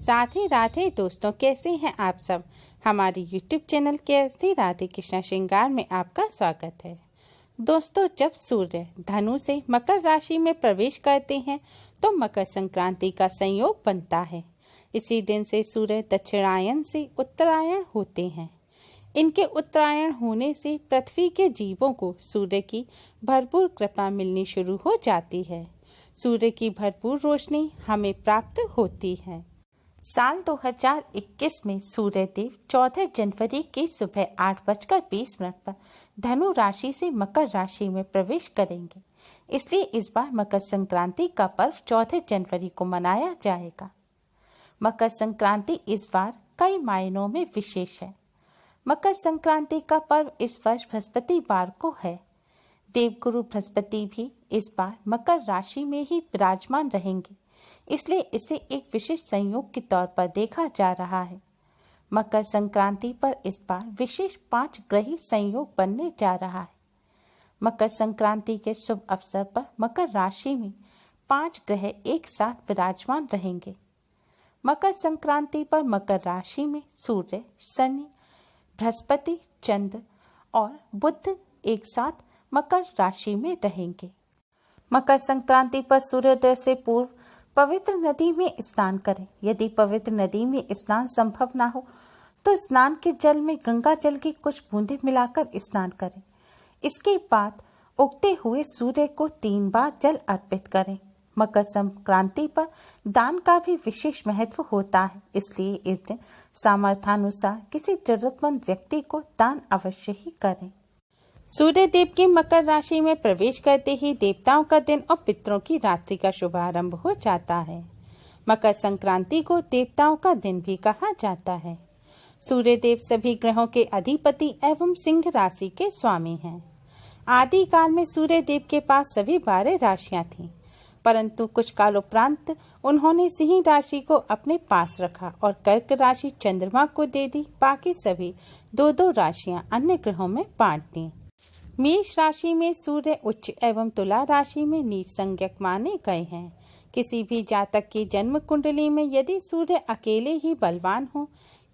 राधे राधे दोस्तों, कैसे हैं आप सब। हमारे YouTube चैनल के राधे कृष्णा श्रृंगार में आपका स्वागत है। दोस्तों, जब सूर्य धनु से मकर राशि में प्रवेश करते हैं तो मकर संक्रांति का संयोग बनता है। इसी दिन से सूर्य दक्षिणायन से उत्तरायण होते हैं। इनके उत्तरायण होने से पृथ्वी के जीवों को सूर्य की भरपूर कृपा मिलनी शुरू हो जाती है। सूर्य की भरपूर रोशनी हमें प्राप्त होती है। साल 2021 में सूर्य देव 14 जनवरी की सुबह 8:20 पर धनु राशि से मकर राशि में प्रवेश करेंगे। इसलिए इस बार मकर संक्रांति का पर्व 14 जनवरी को मनाया जाएगा। मकर संक्रांति इस बार कई मायनों में विशेष है। मकर संक्रांति का पर्व इस वर्ष बृहस्पतिवार को है। देवगुरु बृहस्पति भी इस बार मकर राशि में ही विराजमान रहेंगे, इसलिए इसे एक विशेष संयोग के तौर पर देखा जा रहा है। मकर संक्रांति पर इस बार विशेष 5 ग्रही संयोग बनने जा रहा है। मकर संक्रांति के शुभ अवसर पर मकर राशि में 5 ग्रह एक साथ विराजमान रहेंगे। मकर संक्रांति पर मकर राशि में सूर्य, शनि, बृहस्पति, चंद्र और बुध एक साथ मकर राशि में रहेंगे। मकर संक्रांति पर सूर्योदय से पूर्व पवित्र नदी में स्नान करें। यदि पवित्र नदी में स्नान संभव ना हो तो स्नान के जल में गंगा जल की कुछ बूंदें मिलाकर स्नान करें। इसके बाद उगते हुए सूर्य को 3 बार जल अर्पित करें। मकर संक्रांति पर दान का भी विशेष महत्व होता है, इसलिए इस दिन सामर्थ्यानुसार किसी जरूरतमंद व्यक्ति को दान अवश्य ही करें। सूर्य देव के मकर राशि में प्रवेश करते ही देवताओं का दिन और पितरों की रात्रि का शुभारंभ हो जाता है। मकर संक्रांति को देवताओं का दिन भी कहा जाता है। सूर्य देव सभी ग्रहों के अधिपति एवं सिंह राशि के स्वामी हैं। आदि काल में सूर्य देव के पास सभी 12 राशियां थीं, परंतु कुछ काल उपरांत उन्होंने सिंह राशि को अपने पास रखा और कर्क राशि चंद्रमा को दे दी। बाकी सभी 2-2 राशियां अन्य ग्रहों में बांट दी। मेष राशि में सूर्य उच्च एवं तुला राशि में नीच संज्ञक माने गए हैं। किसी भी जातक की जन्म कुंडली में यदि सूर्य अकेले ही बलवान हो,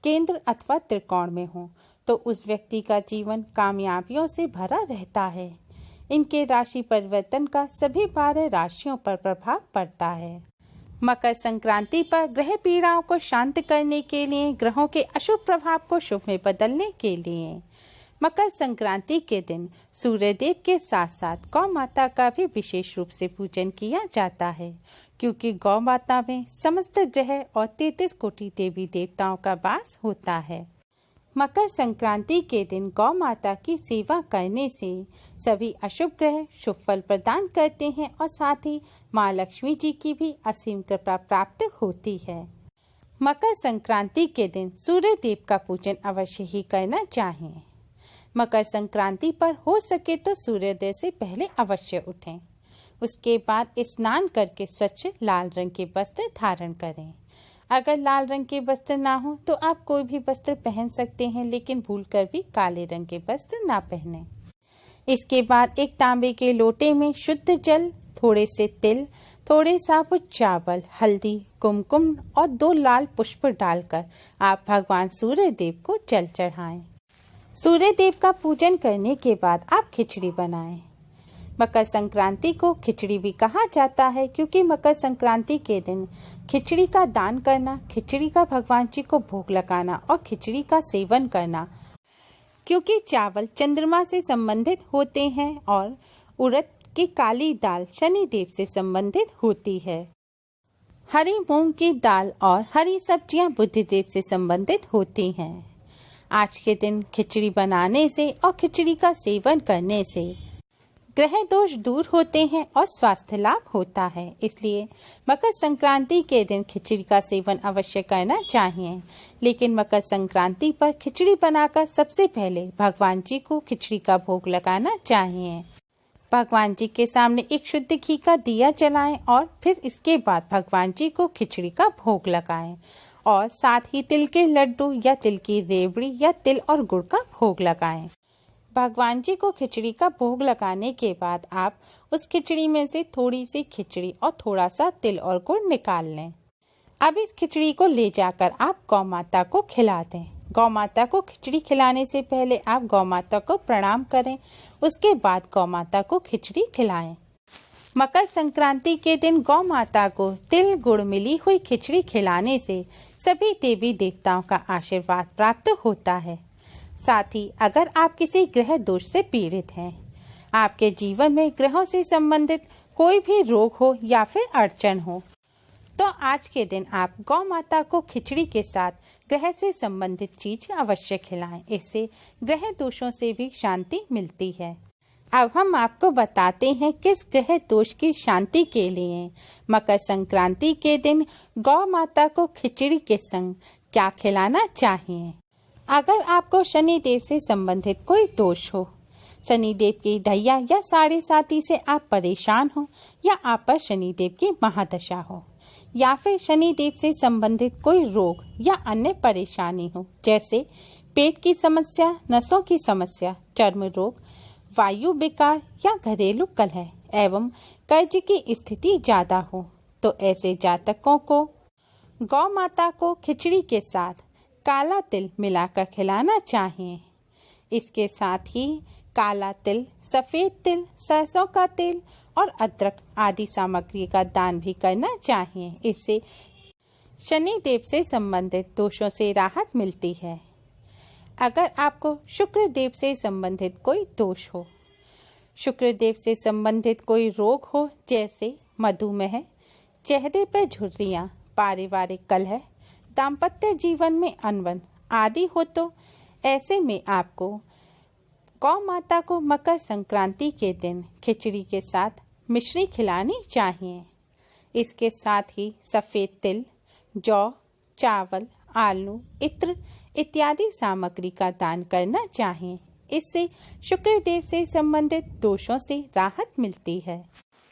केंद्र अथवा त्रिकोण में हो, तो उस व्यक्ति का जीवन कामयाबियों से भरा रहता है। इनके राशि परिवर्तन का सभी 12 राशियों पर प्रभाव पड़ता है। मकर संक्रांति पर ग्रह पीड़ाओं को शांत करने के लिए, ग्रहों के अशुभ प्रभाव को शुभ में बदलने के लिए मकर संक्रांति के दिन सूर्य देव के साथ साथ गौ माता का भी विशेष रूप से पूजन किया जाता है, क्योंकि गौ माता में समस्त ग्रह और 33 कोटि देवी देवताओं का वास होता है। मकर संक्रांति के दिन गौ माता की सेवा करने से सभी अशुभ ग्रह शुभ फल प्रदान करते हैं और साथ ही माँ लक्ष्मी जी की भी असीम कृपा प्राप्त होती है। मकर संक्रांति के दिन सूर्य देव का पूजन अवश्य ही करना चाहिए। मकर संक्रांति पर हो सके तो सूर्योदय से पहले अवश्य उठें। उसके बाद स्नान करके स्वच्छ लाल रंग के वस्त्र धारण करें। अगर लाल रंग के वस्त्र ना हो तो आप कोई भी वस्त्र पहन सकते हैं, लेकिन भूलकर भी काले रंग के वस्त्र ना पहनें। इसके बाद एक तांबे के लोटे में शुद्ध जल, थोड़े से तिल, थोड़े साबुत चावल, हल्दी, कुमकुम और 2 लाल पुष्प डालकर आप भगवान सूर्य देव को जल चढ़ाएं। सूर्य देव का पूजन करने के बाद आप खिचड़ी बनाएं। मकर संक्रांति को खिचड़ी भी कहा जाता है, क्योंकि मकर संक्रांति के दिन खिचड़ी का दान करना, खिचड़ी का भगवान जी को भोग लगाना और खिचड़ी का सेवन करना, क्योंकि चावल चंद्रमा से संबंधित होते हैं और उड़द की काली दाल शनि देव से संबंधित होती है। हरी मूंग की दाल और हरी सब्जियां बुध देव से संबंधित होती हैं। आज के दिन खिचड़ी बनाने से और खिचड़ी का सेवन करने से ग्रह दोष दूर होते हैं और स्वास्थ्य लाभ होता है। इसलिए मकर संक्रांति के दिन खिचड़ी का सेवन अवश्य करना चाहिए। लेकिन मकर संक्रांति पर खिचड़ी बनाकर सबसे पहले भगवान जी को खिचड़ी का भोग लगाना चाहिए। भगवान जी के सामने एक शुद्ध घी का दिया जलाएं और फिर इसके बाद भगवान जी को खिचड़ी का भोग लगाएं और साथ ही तिल के लड्डू या तिल की रेवड़ी या तिल और गुड़ का भोग लगाएं। भगवान जी को खिचड़ी का भोग लगाने के बाद आप उस खिचड़ी में से थोड़ी सी खिचड़ी और थोड़ा सा तिल और गुड़ निकाल लें। अब इस खिचड़ी को ले जाकर आप गौ माता को खिला दें। गौ माता को खिचड़ी खिलाने से पहले आप गौ माता को प्रणाम करें, उसके बाद गौ माता को खिचड़ी खिलाएं। मकर संक्रांति के दिन गौ माता को तिल गुड़ मिली हुई खिचड़ी खिलाने से सभी देवी देवताओं का आशीर्वाद प्राप्त होता है। साथ ही अगर आप किसी ग्रह दोष से पीड़ित हैं, आपके जीवन में ग्रहों से संबंधित कोई भी रोग हो या फिर अड़चन हो, तो आज के दिन आप गौ माता को खिचड़ी के साथ ग्रह से संबंधित चीज अवश्य खिलाएं। इससे ग्रह दोषों से भी शांति मिलती है। अब हम आपको बताते हैं किस ग्रह दोष की शांति के लिए मकर संक्रांति के दिन गौ माता को खिचड़ी के संग क्या खिलाना चाहिए। अगर आपको शनि देव से संबंधित कोई दोष हो, शनि देव की ढैया या साढ़े साती से आप परेशान हो, या आप पर शनि देव की महादशा हो, या फिर शनि देव से संबंधित कोई रोग या अन्य परेशानी हो, जैसे पेट की समस्या, नसों की समस्या, चर्म रोग, वायु विकार या घरेलू कलह एवं कर्ज की स्थिति ज्यादा हो, तो ऐसे जातकों को गौ माता को खिचड़ी के साथ काला तिल मिलाकर खिलाना चाहिए। इसके साथ ही काला तिल, सफेद तिल, सरसों का तेल और अदरक आदि सामग्री का दान भी करना चाहिए। इससे शनि देव से संबंधित दोषों से राहत मिलती है। अगर आपको शुक्र देव से संबंधित कोई दोष हो, शुक्र देव से संबंधित कोई रोग हो, जैसे मधुमेह, चेहरे पर झुर्रियां, पारिवारिक कलह, दाम्पत्य जीवन में अनबन आदि हो, तो ऐसे में आपको गौ माता को मकर संक्रांति के दिन खिचड़ी के साथ मिश्री खिलानी चाहिए। इसके साथ ही सफ़ेद तिल, जौ, चावल, आलू, इत्र इत्यादि सामग्री का दान करना चाहिए। इससे शुक्र देव से संबंधित दोषों से राहत मिलती है।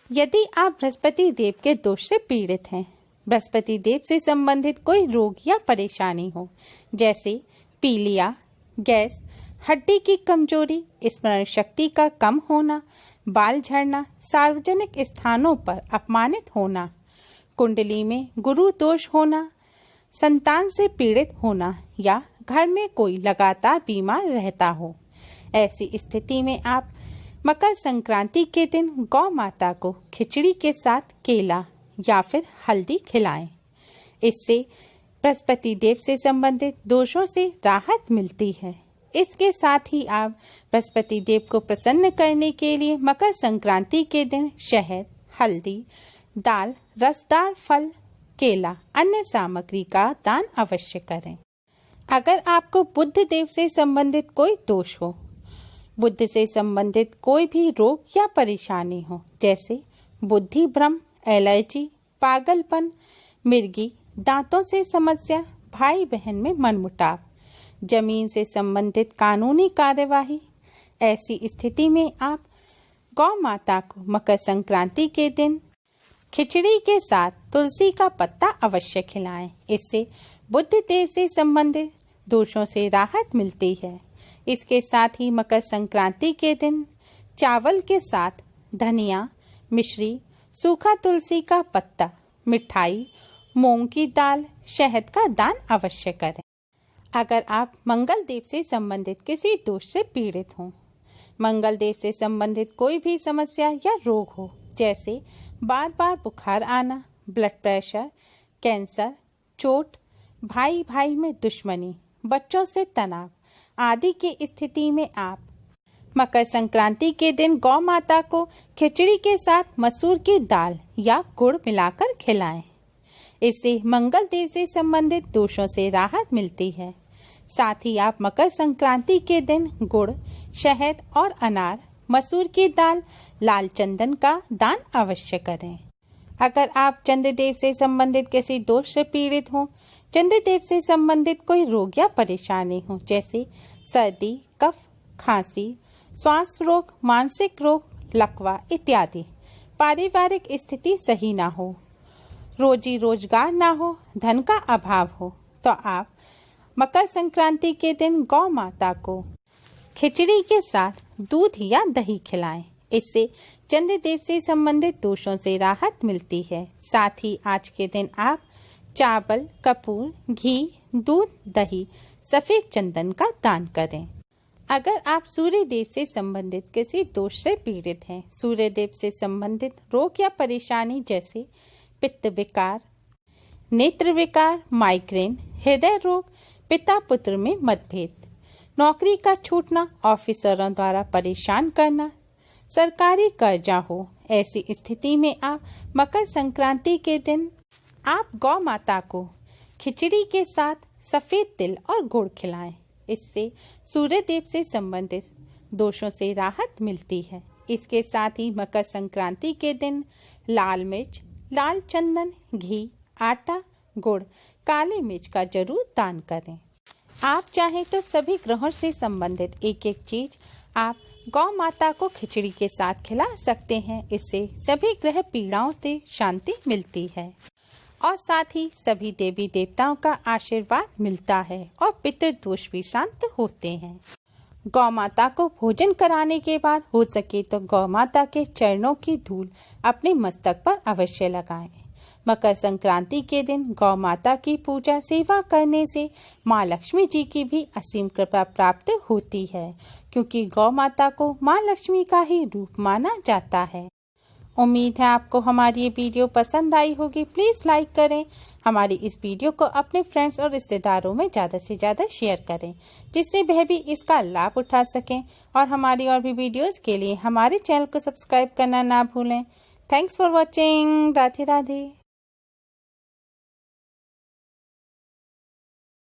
यदि आप बृहस्पति देव के दोष से पीड़ित हैं, बृहस्पति देव से संबंधित कोई रोग या परेशानी हो, जैसे पीलिया, गैस, हड्डी की कमजोरी, स्मरण शक्ति का कम होना, बाल झड़ना, सार्वजनिक स्थानों पर अपमानित होना, कुंडली में गुरु दोष होना, संतान से पीड़ित होना या घर में कोई लगातार बीमार रहता हो, ऐसी स्थिति में आप मकर संक्रांति के दिन गौ माता को खिचड़ी के साथ केला या फिर हल्दी खिलाएं। इससे बृहस्पति देव से संबंधित दोषों से राहत मिलती है। इसके साथ ही आप बृहस्पति देव को प्रसन्न करने के लिए मकर संक्रांति के दिन शहद, हल्दी, दाल, रसदार फल, केला, अन्य सामग्री का दान अवश्य करें। अगर आपको बुध देव से संबंधित कोई दोष हो, बुध से संबंधित कोई भी रोग या परेशानी हो, जैसे बुद्धि भ्रम, एलर्जी, पागलपन, मिर्गी, दांतों से समस्या, भाई बहन में मनमुटाव, जमीन से संबंधित कानूनी कार्यवाही, ऐसी स्थिति में आप गौ माता को मकर संक्रांति के दिन खिचड़ी के साथ तुलसी का पत्ता अवश्य खिलाएं। इससे बुध देव से संबंधित दोषों से राहत मिलती है। इसके साथ ही मकर संक्रांति के दिन चावल के साथ धनिया, मिश्री, सूखा तुलसी का पत्ता, मिठाई, मूंग की दाल, शहद का दान अवश्य करें। अगर आप मंगल देव से संबंधित किसी दोष से पीड़ित हों, मंगल देव से संबंधित कोई भी समस्या या रोग हो, जैसे बार बार बुखार आना, ब्लड प्रेशर, कैंसर, चोट, भाई भाई में दुश्मनी, बच्चों से तनाव आदि की स्थिति में आप मकर संक्रांति के दिन गौ माता को खिचड़ी के साथ मसूर की दाल या गुड़ मिलाकर खिलाएं। इससे मंगल देव से संबंधित दोषों से राहत मिलती है। साथ ही आप मकर संक्रांति के दिन गुड़, शहद और अनार, मसूर की दाल, लाल चंदन का दान अवश्य करें। अगर आप चंद्रदेव से संबंधित किसी दोष से पीड़ित हो, चंद्रदेव से संबंधित कोई रोग या परेशानी हो, जैसे सर्दी, कफ, खांसी, श्वास रोग, मानसिक रोग, लकवा इत्यादि, पारिवारिक स्थिति सही ना हो, रोजी रोजगार ना हो, धन का अभाव हो, तो आप मकर संक्रांति के दिन गौ माता को खिचड़ी के साथ दूध या दही खिलाएं। इससे चंद्रदेव से संबंधित दोषों से राहत मिलती है। साथ ही आज के दिन आप चावल, कपूर, घी, दूध, दही, सफेद चंदन का दान करें। अगर आप सूर्य देव से संबंधित किसी दोष से पीड़ित हैं, सूर्य देव से संबंधित रोग या परेशानी जैसे पित्त विकार, नेत्र विकार, माइग्रेन, हृदय रोग, पिता पुत्र में मतभेद, नौकरी का छूटना, ऑफिसरों द्वारा परेशान करना, सरकारी कर्जा हो, ऐसी स्थिति में आप मकर संक्रांति के दिन आप गौ माता को खिचड़ी के साथ सफेद तिल और गुड़ खिलाएं। इससे सूर्य देव से संबंधित दोषों से राहत मिलती है। इसके साथ ही मकर संक्रांति के दिन लाल मिर्च, लाल चंदन, घी, आटा, गुड़, काले मिर्च का जरूर दान करें। आप चाहें तो सभी ग्रहों से संबंधित एक एक चीज आप गौ माता को खिचड़ी के साथ खिला सकते हैं। इससे सभी ग्रह पीड़ाओं से शांति मिलती है और साथ ही सभी देवी देवताओं का आशीर्वाद मिलता है और पितृदोष भी शांत होते हैं। गौ माता को भोजन कराने के बाद हो सके तो गौ माता के चरणों की धूल अपने मस्तक पर अवश्य लगाएं। मकर संक्रांति के दिन गौ माता की पूजा सेवा करने से माँ लक्ष्मी जी की भी असीम कृपा प्राप्त होती है, क्योंकि गौ माता को माँ लक्ष्मी का ही रूप माना जाता है। उम्मीद है आपको हमारी ये वीडियो पसंद आई होगी। प्लीज़ लाइक करें। हमारी इस वीडियो को अपने फ्रेंड्स और रिश्तेदारों में ज़्यादा से ज़्यादा शेयर करें, जिससे वह भी इसका लाभ उठा सकें। और हमारी और भी वीडियोस के लिए हमारे चैनल को सब्सक्राइब करना ना भूलें। Thanks for watching. Radhe Radhe.